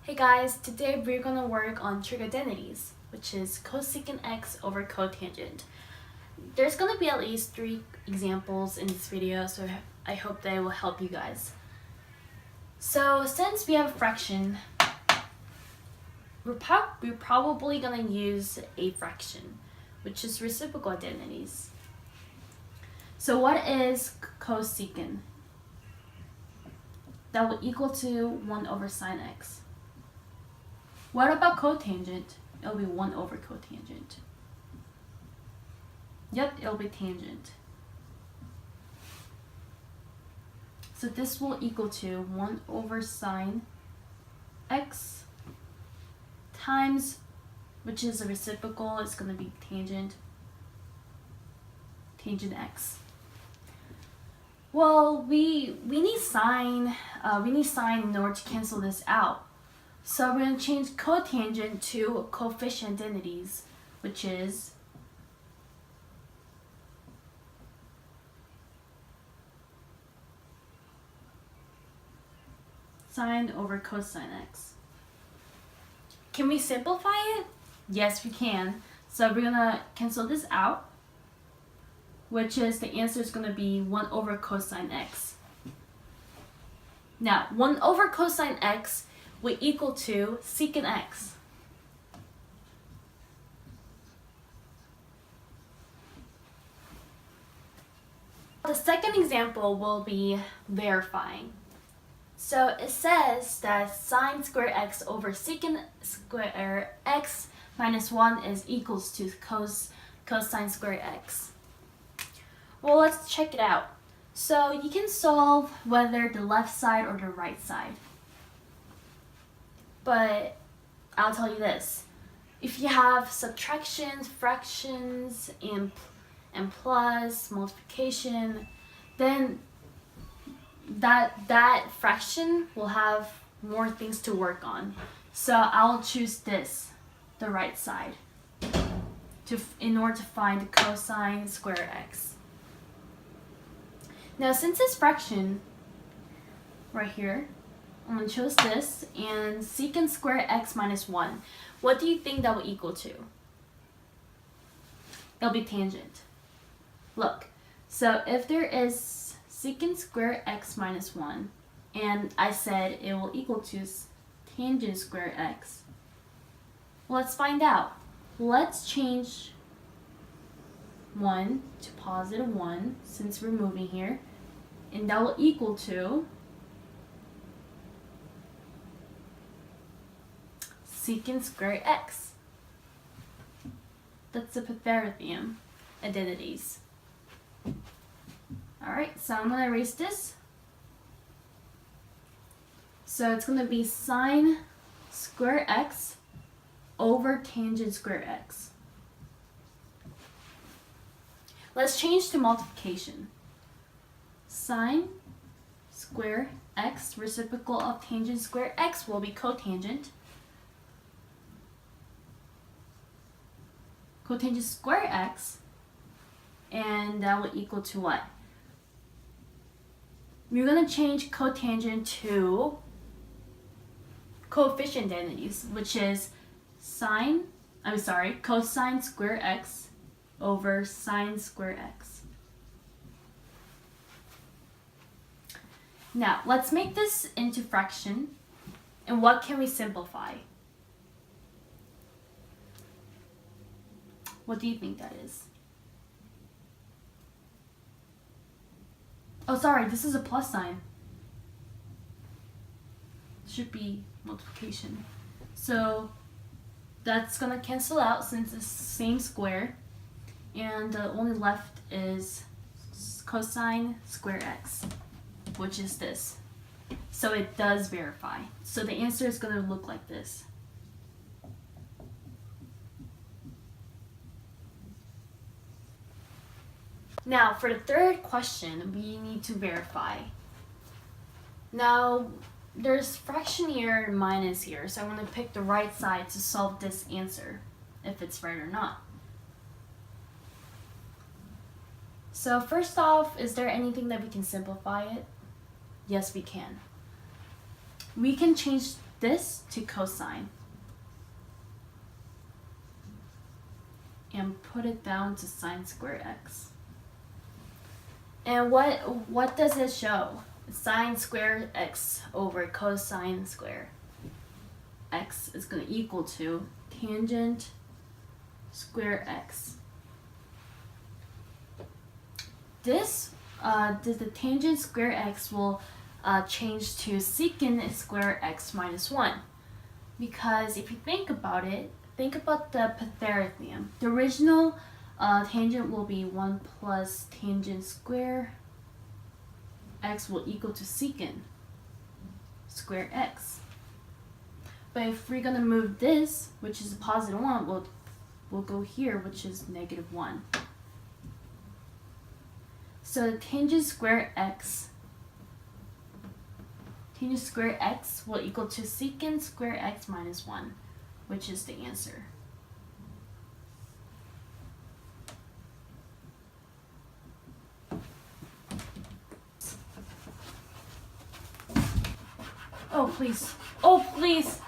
Hey guys, today we're going to work on trig identities, which is cosecant x over cotangent. There's going to be at least 3 examples in this video, so I hope they will help you guys. So since we have a fraction, we're probably going to use a fraction, which is reciprocal identities. So what is cosecant? That will equal to 1 over sine x. What about cotangent? It'll be 1 over cotangent. Yep, it'll be tangent. So this will equal to 1 over sine x times, which is a reciprocal, it's going to be tangent x. Well, we need sine in order to cancel this out. So we're going to change cotangent to coefficient identities, which is sine over cosine x. Can we simplify it? Yes, we can. So we're going to cancel this out, which is the answer is going to be 1 over cosine x. Now, 1 over cosine x will equal to secant x. The second example will be verifying. So it says that sine square x over secant square x minus 1 is equals to cosine square x. Well, let's check it out. So you can solve whether the left side or the right side. But I'll tell you this. If you have subtractions, fractions, and plus, multiplication, then that fraction will have more things to work on. So I'll choose this, the right side, in order to find cosine square x. Now since this fraction right here, I'm going to choose this, and secant square x minus 1. What do you think that will equal to? It'll be tangent. Look, so if there is secant square x minus 1, and I said it will equal to tangent square x, let's find out. Let's change 1 to positive 1 since we're moving here, and that will equal to secant square x. That's the Pythagorean identities. Alright, so I'm going to erase this. So it's going to be sine square x over tangent square x. Let's change to multiplication. Sine square x reciprocal of tangent square x will be cotangent. Cotangent square x, and that will equal to what? We're going to change cotangent to coefficient identities, which is cosine square x over sine square x. Now, let's make this into fraction, and what can we simplify? What do you think that is? Oh, sorry, this is a plus sign. It should be multiplication. So that's going to cancel out since it's the same square. And the only left is cosine square x, which is this. So it does verify. So the answer is going to look like this. Now, for the third question, we need to verify. Now, there's fraction here and minus here, so I'm going to pick the right side to solve this answer, if it's right or not. So first off, is there anything that we can simplify it? Yes, we can. We can change this to cosine and put it down to sine squared x. And what does it show? Sine squared x over cosine square x is going to equal to tangent square x. This the tangent square x will change to secant square x minus 1. Because if you think about it, think about the Pythagorean theorem. The original tangent will be 1 plus tangent square x will equal to secant square x. But if we're going to move this, which is a positive 1, we'll go here, which is negative 1. So the tangent square x will equal to secant square x minus 1, which is the answer. Oh, please. Oh, please.